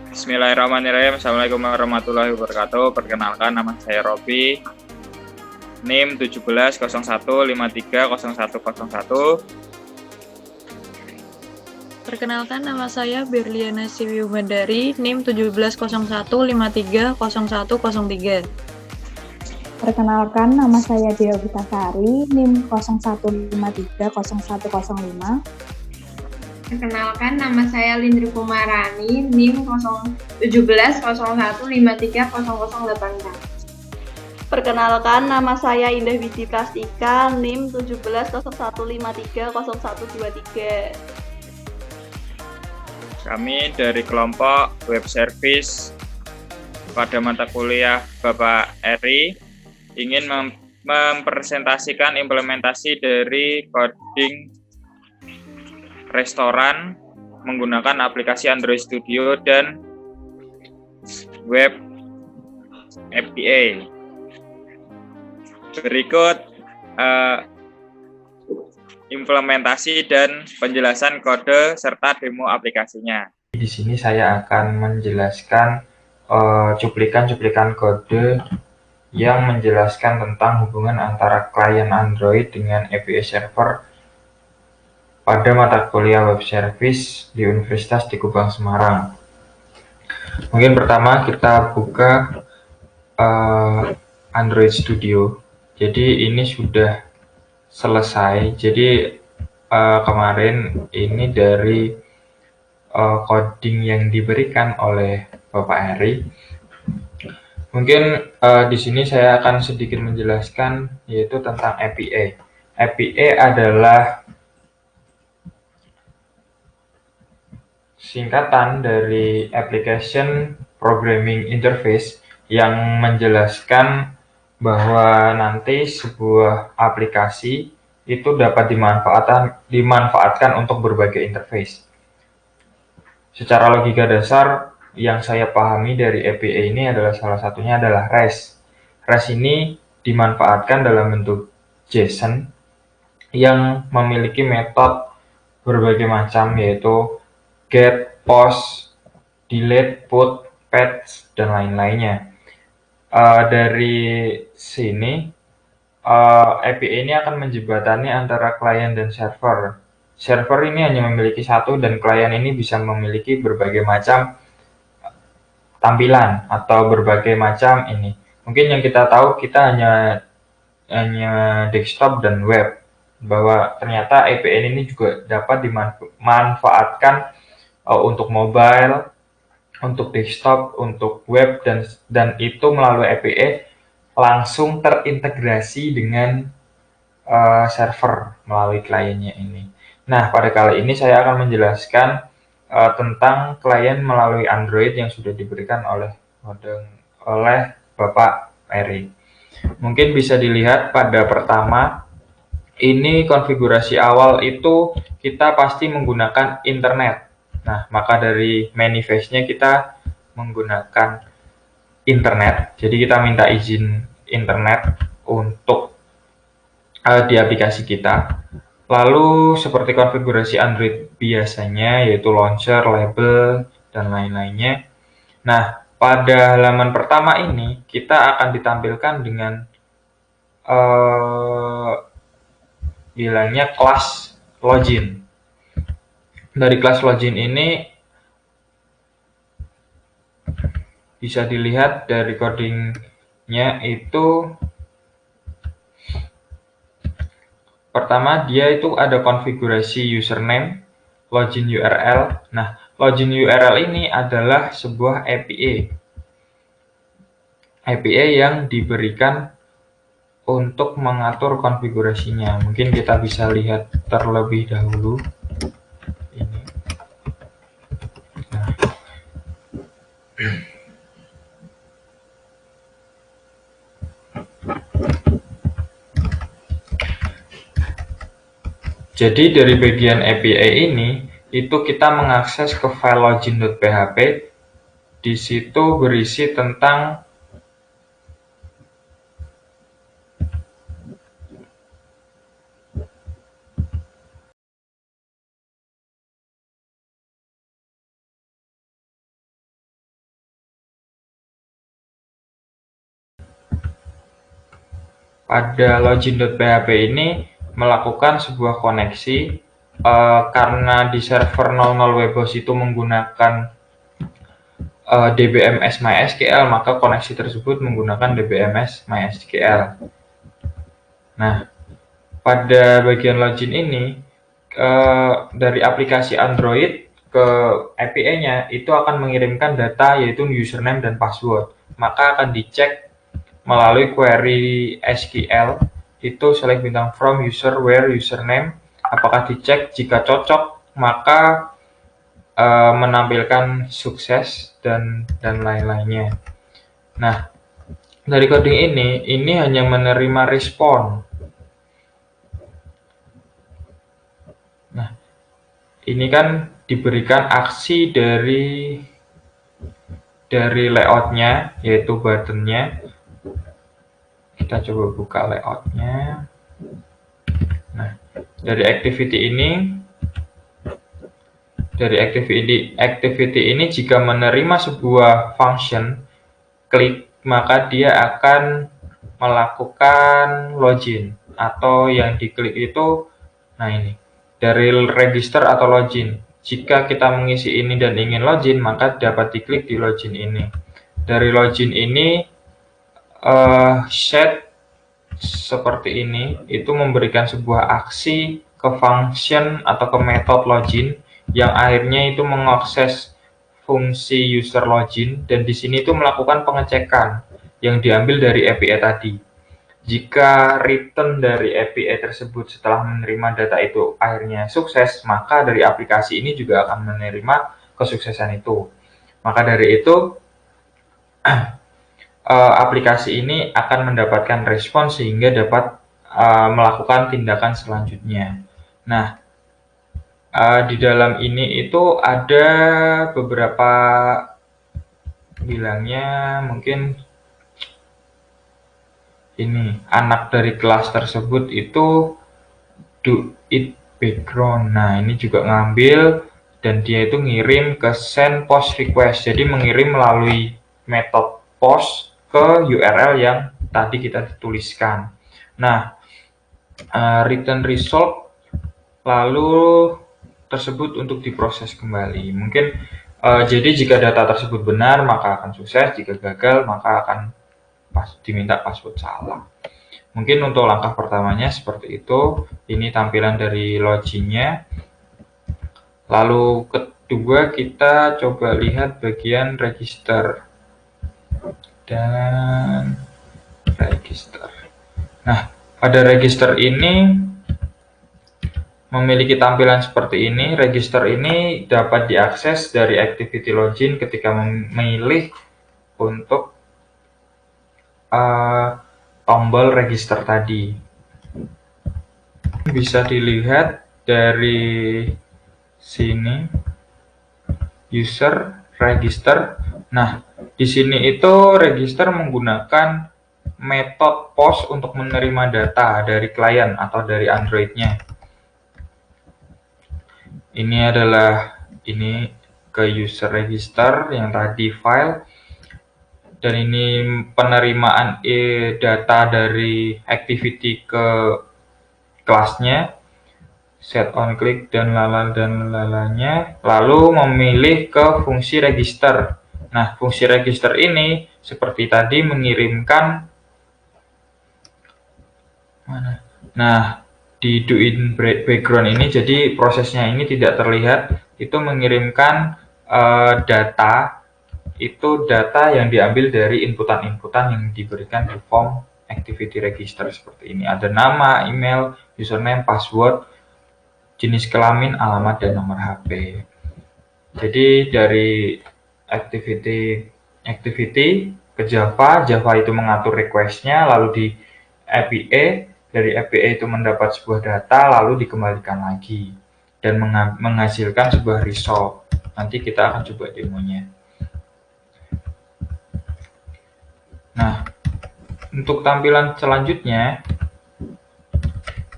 Bismillahirrahmanirrahim. Assalamualaikum warahmatullahi wabarakatuh. Perkenalkan, nama saya Robi. NIM 1701530101. Perkenalkan, nama saya Berliana Siwiwandari, NIM 1701530103. Perkenalkan, nama saya Dea Vitasari, NIM 01530105. Perkenalkan, nama saya Lindri Kumarani, NIM 1701530084. Perkenalkan, nama saya Indah Widi Prastika, NIM 1701530123. Kami dari kelompok Web Service pada mata kuliah Bapak Eri ingin mempresentasikan implementasi dari coding restoran menggunakan aplikasi Android Studio dan Web API. Berikut implementasi dan penjelasan kode serta demo aplikasinya. Di sini saya akan menjelaskan cuplikan-cuplikan kode yang menjelaskan tentang hubungan antara klien Android dengan API server pada mata kuliah Web Service di Universitas di Kubang, Semarang. Mungkin pertama kita buka Android Studio. Jadi ini sudah selesai. Jadi kemarin ini dari coding yang diberikan oleh Bapak Eri. Mungkin di sini saya akan sedikit menjelaskan yaitu tentang API. API adalah singkatan dari Application Programming Interface yang menjelaskan bahwa nanti sebuah aplikasi itu dapat dimanfaatkan untuk berbagai interface. Secara logika dasar yang saya pahami dari API ini adalah salah satunya adalah REST. REST ini dimanfaatkan dalam bentuk JSON yang memiliki metode berbagai macam yaitu get, post, delete, put, fetch, dan lain-lainnya. Dari sini API ini akan menjembatani antara klien dan server. Server ini hanya memiliki satu dan klien ini bisa memiliki berbagai macam tampilan atau berbagai macam ini. Mungkin yang kita tahu kita hanya desktop dan web. Bahwa ternyata API ini juga dapat dimanfaatkan untuk mobile, untuk desktop, untuk web, dan itu melalui API langsung terintegrasi dengan server melalui kliennya ini. Nah, pada kali ini saya akan menjelaskan tentang klien melalui Android yang sudah diberikan oleh Bapak Eri. Mungkin bisa dilihat pada pertama, ini konfigurasi awal itu kita pasti menggunakan internet. Nah, maka dari manifestnya kita menggunakan internet. Jadi kita minta izin internet untuk di aplikasi kita. Lalu seperti konfigurasi Android biasanya yaitu launcher, label, dan lain-lainnya. Nah, pada halaman pertama ini kita akan ditampilkan dengan bilangnya kelas login. Dari kelas login ini bisa dilihat dari codingnya itu pertama dia itu ada konfigurasi username, login URL. Nah, login URL ini adalah sebuah API. API yang diberikan untuk mengatur konfigurasinya. Mungkin kita bisa lihat terlebih dahulu. Ini. Nah. Jadi dari bagian API ini, itu kita mengakses ke file login.php. Di situ berisi tentang pada login.php ini melakukan sebuah koneksi karena di server 00 webhost itu menggunakan DBMS MySQL, maka koneksi tersebut menggunakan DBMS MySQL. Nah, pada bagian login ini dari aplikasi Android ke API-nya itu akan mengirimkan data yaitu username dan password. Maka akan dicek melalui query SQL itu select bintang from user where username, apakah dicek, jika cocok maka menampilkan sukses dan lain-lainnya. Nah, dari coding ini hanya menerima respon. Nah, ini kan diberikan aksi dari layoutnya yaitu buttonnya. Kita coba buka layoutnya. Nah, dari activity ini jika menerima sebuah function klik, maka dia akan melakukan login, atau yang diklik itu ini dari register atau login. Jika kita mengisi ini dan ingin login, maka dapat diklik di login ini. Dari login ini set seperti ini itu memberikan sebuah aksi ke function atau ke method login yang akhirnya itu mengakses fungsi user login, dan di sini itu melakukan pengecekan yang diambil dari API tadi. Jika return dari API tersebut setelah menerima data itu akhirnya sukses, maka dari aplikasi ini juga akan menerima kesuksesan itu. Maka dari itu aplikasi ini akan mendapatkan respon sehingga dapat melakukan tindakan selanjutnya. Nah, di dalam ini itu ada beberapa bilangnya, mungkin ini anak dari kelas tersebut itu do it background. Nah, ini juga ngambil dan dia itu ngirim ke send post request. Jadi mengirim melalui metode post ke URL yang tadi kita tuliskan. Nah, return result lalu tersebut untuk diproses kembali. Mungkin jadi jika data tersebut benar maka akan sukses, jika gagal maka akan diminta password salah. Mungkin untuk langkah pertamanya seperti itu. Ini tampilan dari loginnya. Lalu kedua kita coba lihat bagian register dan register. Nah, pada register ini memiliki tampilan seperti ini. Register ini dapat diakses dari activity login ketika memilih untuk tombol register tadi. Bisa dilihat dari sini user register. Nah, di sini itu register menggunakan metode post untuk menerima data dari klien atau dari Android-nya. Ini adalah ke user register yang tadi file, dan ini penerimaan data dari activity ke kelasnya, set on click dan lalanya, lalu memilih ke fungsi register. Nah, fungsi register ini seperti tadi mengirimkan di do in background ini, jadi prosesnya ini tidak terlihat, itu mengirimkan data yang diambil dari inputan-inputan yang diberikan di form activity register seperti ini. Ada nama, email, username, password, jenis kelamin, alamat, dan nomor HP. Jadi dari activity ke Java itu mengatur request-nya, lalu di API, dari API itu mendapat sebuah data, lalu dikembalikan lagi dan menghasilkan sebuah result. Nanti kita akan coba demonya. Nah, untuk tampilan selanjutnya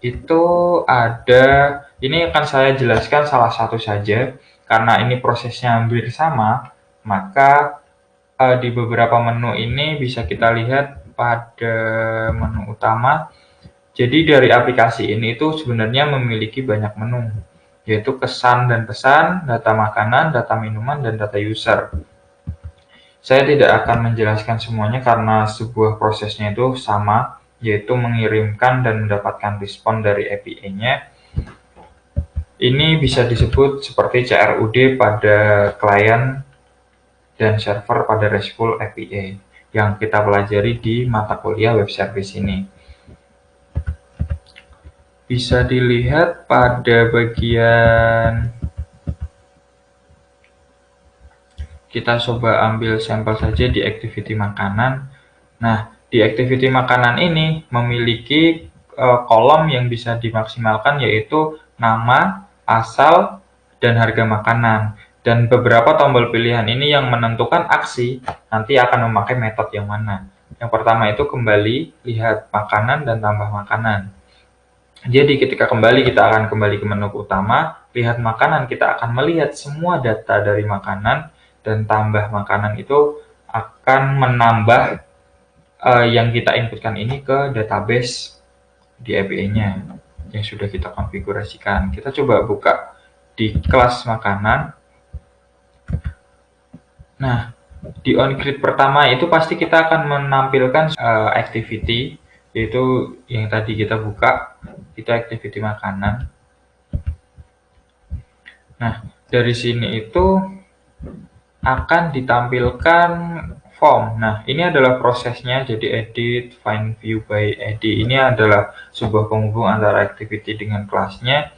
itu ada, ini akan saya jelaskan salah satu saja karena ini prosesnya hampir sama. Maka di beberapa menu ini bisa kita lihat pada menu utama. Jadi dari aplikasi ini itu sebenarnya memiliki banyak menu, yaitu kesan dan pesan, data makanan, data minuman, dan data user. Saya tidak akan menjelaskan semuanya karena sebuah prosesnya itu sama, yaitu mengirimkan dan mendapatkan respon dari API-nya. Ini bisa disebut seperti CRUD pada klien dan server pada RESTful API yang kita pelajari di mata kuliah web service ini. Bisa dilihat pada bagian, kita coba ambil sampel saja di activity makanan. Nah, di activity makanan ini memiliki kolom yang bisa dimaksimalkan, yaitu nama, asal, dan harga makanan. Dan beberapa tombol pilihan ini yang menentukan aksi nanti akan memakai metode yang mana. Yang pertama itu kembali, lihat makanan, dan tambah makanan. Jadi ketika kembali, kita akan kembali ke menu utama, lihat makanan, kita akan melihat semua data dari makanan, dan tambah makanan itu akan menambah yang kita inputkan ini ke database di API-nya yang sudah kita konfigurasikan. Kita coba buka di kelas makanan. Nah, di onGrid pertama itu pasti kita akan menampilkan activity, yaitu yang tadi kita buka, itu activity makanan. Nah, dari sini itu akan ditampilkan form. Nah, ini adalah prosesnya, jadi edit, find view by ID. Ini adalah sebuah penghubung antara activity dengan kelasnya.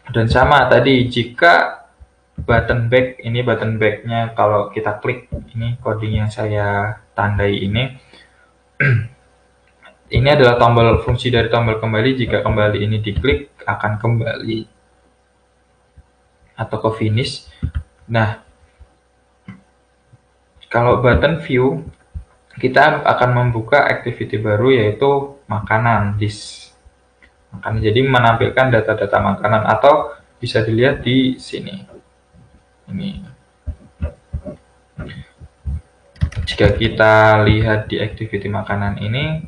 Dan sama tadi, jika button back, ini button back-nya kalau kita klik, ini coding yang saya tandai ini. Ini adalah tombol fungsi dari tombol kembali. Jika kembali ini diklik, akan kembali atau ke finish. Nah, kalau button view, kita akan membuka activity baru, yaitu makanan dish. Makanan, jadi menampilkan data-data makanan, atau bisa dilihat di sini. Ini. Jika kita lihat di activity makanan ini,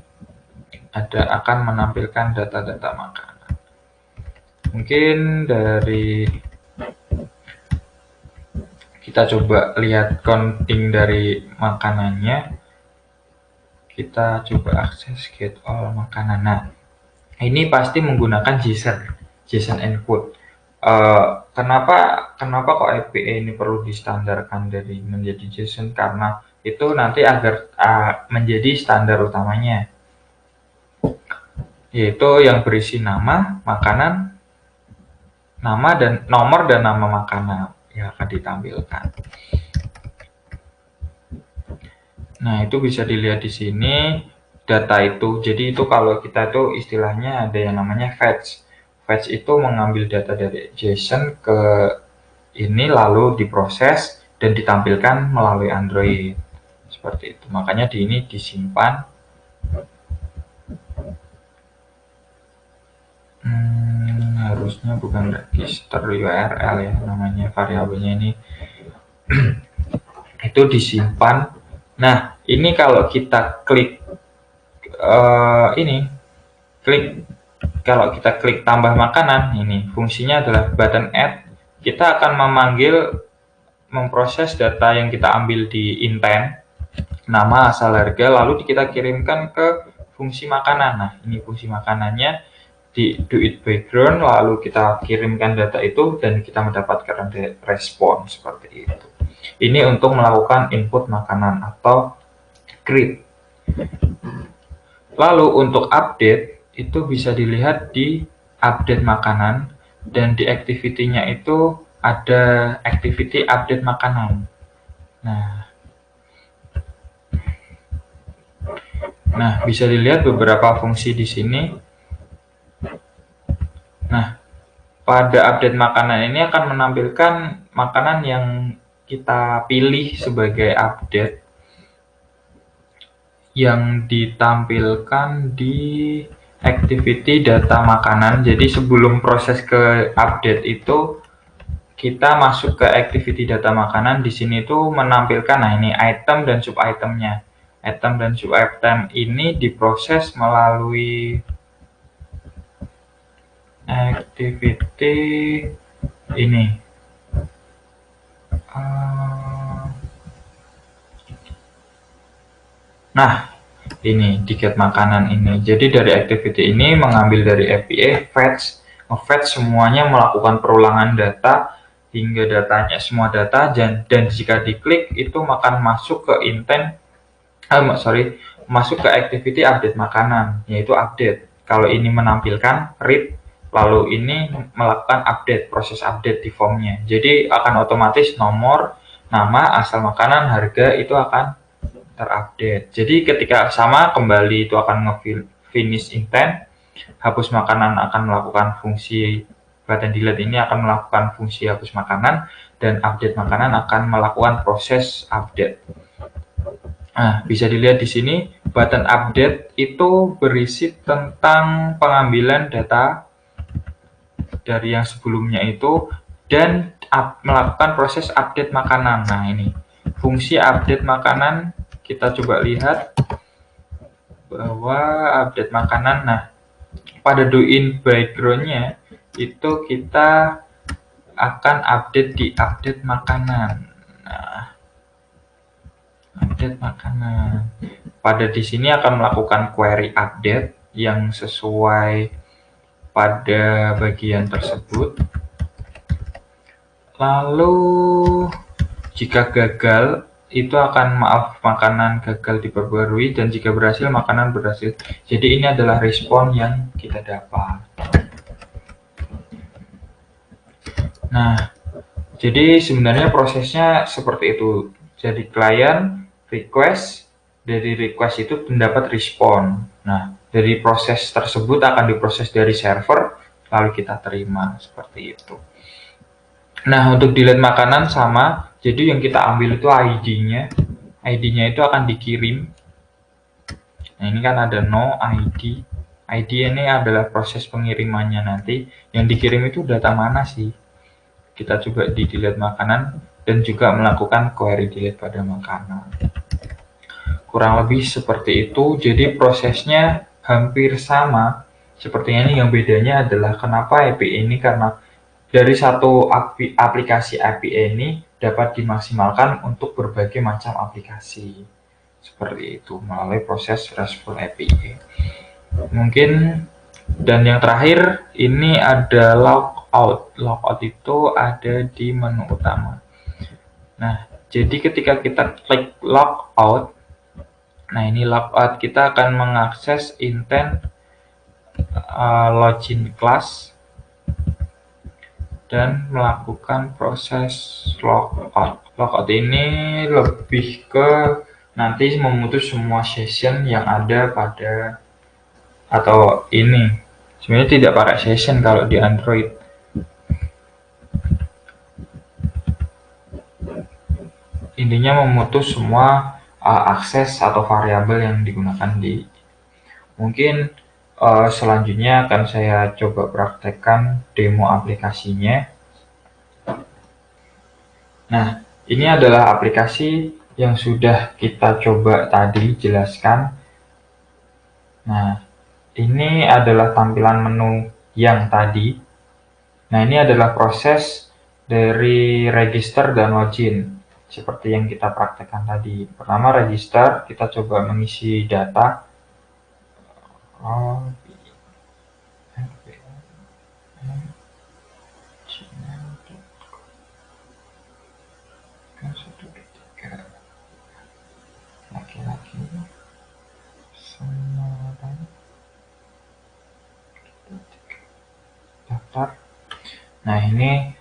akan menampilkan data-data makanan. Mungkin dari kita coba lihat counting dari makanannya. Kita coba akses get all makanan. Nah, ini pasti menggunakan JSON input. Kenapa kok API ini perlu distandarkan dari menjadi JSON? Karena itu nanti agar menjadi standar utamanya, yaitu yang berisi nama, makanan, nama dan nomor dan nama makanan yang akan ditampilkan. Nah, itu bisa dilihat di sini data itu. Jadi itu kalau kita itu istilahnya ada yang namanya fetch. Fetch itu mengambil data dari JSON ke ini, lalu diproses dan ditampilkan melalui Android. Seperti itu. Makanya di ini disimpan. Harusnya bukan register URL ya, namanya variabelnya ini. Itu disimpan. Nah, ini kalau kita klik kalau kita klik tambah makanan, ini fungsinya adalah button add. Kita akan memproses data yang kita ambil di intent, nama, asal, harga, lalu kita kirimkan ke fungsi makanan. Nah, ini fungsi makanannya di do it background, lalu kita kirimkan data itu dan kita mendapatkan respon seperti itu. Ini untuk melakukan input makanan atau grid. Lalu untuk update itu bisa dilihat di update makanan, dan di activity-nya itu ada activity update makanan. Nah, bisa dilihat beberapa fungsi di sini. Nah, pada update makanan ini akan menampilkan makanan yang kita pilih sebagai update, yang ditampilkan di activity data makanan. Jadi sebelum proses ke update itu, kita masuk ke activity data makanan. Di sini tuh menampilkan, nah ini item dan sub itemnya. item dan subitem ini diproses melalui activity ini. Nah, ini di get makanan ini. Jadi dari activity ini mengambil dari API fetch, nge-fetch semuanya, melakukan perulangan data hingga datanya semua data, dan jika diklik itu akan masuk ke masuk ke activity update makanan, yaitu update. Kalau ini menampilkan read, lalu ini melakukan update, proses update di formnya. Jadi akan otomatis nomor, nama, asal makanan, harga itu akan terupdate. Jadi ketika sama kembali itu akan nge-finish intent, hapus makanan akan melakukan fungsi button delete ini akan melakukan fungsi hapus makanan, dan update makanan akan melakukan proses update. Nah, bisa dilihat di sini button update itu berisi tentang pengambilan data dari yang sebelumnya itu dan melakukan proses update makanan. Nah, ini fungsi update makanan. Kita coba lihat bahwa update makanan, nah pada doin background-nya itu kita akan update di update makanan. Nah, update makanan. Pada di sini akan melakukan query update yang sesuai pada bagian tersebut. Lalu jika gagal itu akan makanan gagal diperbarui, dan jika berhasil makanan berhasil. Jadi ini adalah respon yang kita dapat. Nah, jadi sebenarnya prosesnya seperti itu. Jadi klien request, dari request itu mendapat respon. Nah, dari proses tersebut akan diproses dari server, lalu kita terima seperti itu. Nah, untuk delete makanan sama, jadi yang kita ambil itu ID-nya. ID-nya itu akan dikirim. Nah, ini kan ada no ID. ID ini adalah proses pengirimannya nanti. Yang dikirim itu data mana sih? Kita coba di delete makanan dan juga melakukan query delete pada makanan. Kurang lebih seperti itu. Jadi prosesnya hampir sama. Sepertinya ini yang bedanya adalah kenapa API ini, karena dari satu aplikasi API ini dapat dimaksimalkan untuk berbagai macam aplikasi. Seperti itu melalui proses RESTful API. Mungkin, dan yang terakhir ini ada logout. Logout itu ada di menu utama. Nah, jadi ketika kita klik logout, nah ini logout, kita akan mengakses intent login class dan melakukan proses logout. Logout ini lebih ke nanti memutus semua session yang ada pada, atau ini sebenarnya tidak pakai session kalau di Android. Intinya memutus semua akses atau variabel yang digunakan di. Mungkin selanjutnya akan saya coba praktekkan demo aplikasinya. Nah, ini adalah aplikasi yang sudah kita coba tadi jelaskan. Nah, ini adalah tampilan menu yang tadi. Nah, ini adalah proses dari register dan login seperti yang kita praktekkan tadi. Pertama register, kita coba mengisi data. Laki-laki daftar. Nah, ini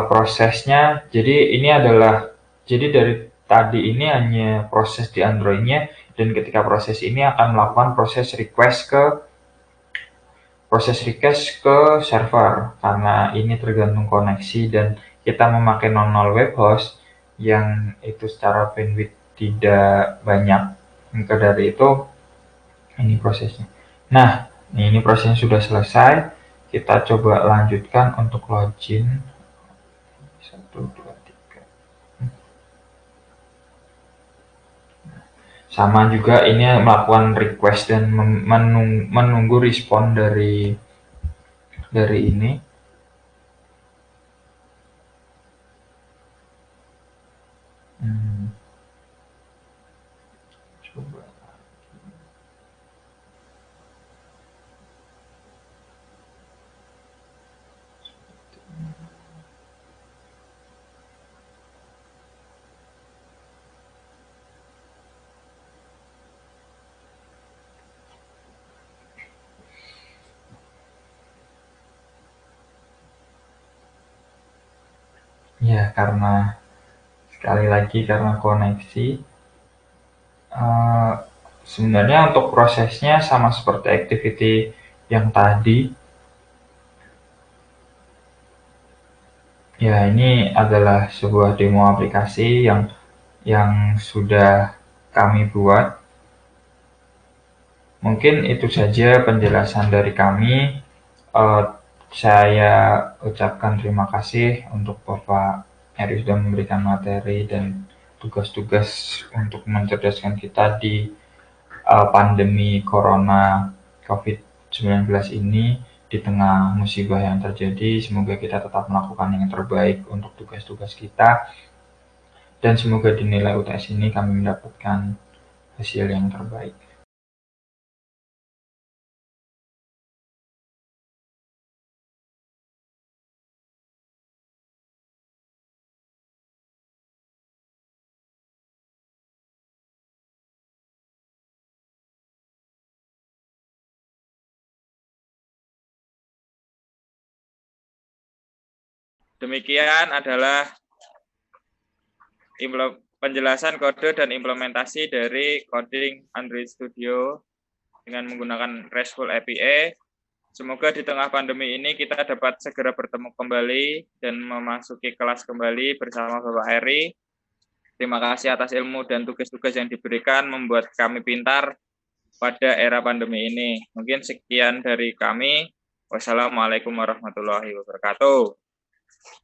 prosesnya. Jadi ini adalah, jadi dari tadi ini hanya proses di Android-nya, dan ketika proses ini akan melakukan proses request ke server, karena ini tergantung koneksi dan kita memakai non-null web host yang itu secara bandwidth tidak banyak. Maka dari itu ini prosesnya. Nah, ini prosesnya sudah selesai. Kita coba lanjutkan untuk login. 1, 2, 3. Sama juga ini melakukan request dan menunggu respon dari ini. Coba. Ya, karena sekali lagi karena koneksi. Sebenarnya untuk prosesnya sama seperti activity yang tadi. Ya, ini adalah sebuah demo aplikasi yang sudah kami buat. Mungkin itu saja penjelasan dari kami. Saya ucapkan terima kasih untuk Bapak Eri sudah memberikan materi dan tugas-tugas untuk mencerdaskan kita di pandemi Corona COVID-19 ini di tengah musibah yang terjadi. Semoga kita tetap melakukan yang terbaik untuk tugas-tugas kita dan semoga di nilai UTS ini kami mendapatkan hasil yang terbaik. Demikian adalah penjelasan kode dan implementasi dari coding Android Studio dengan menggunakan RESTful API. Semoga di tengah pandemi ini kita dapat segera bertemu kembali dan memasuki kelas kembali bersama Bapak Eri. Terima kasih atas ilmu dan tugas-tugas yang diberikan membuat kami pintar pada era pandemi ini. Mungkin sekian dari kami. Wassalamualaikum warahmatullahi wabarakatuh.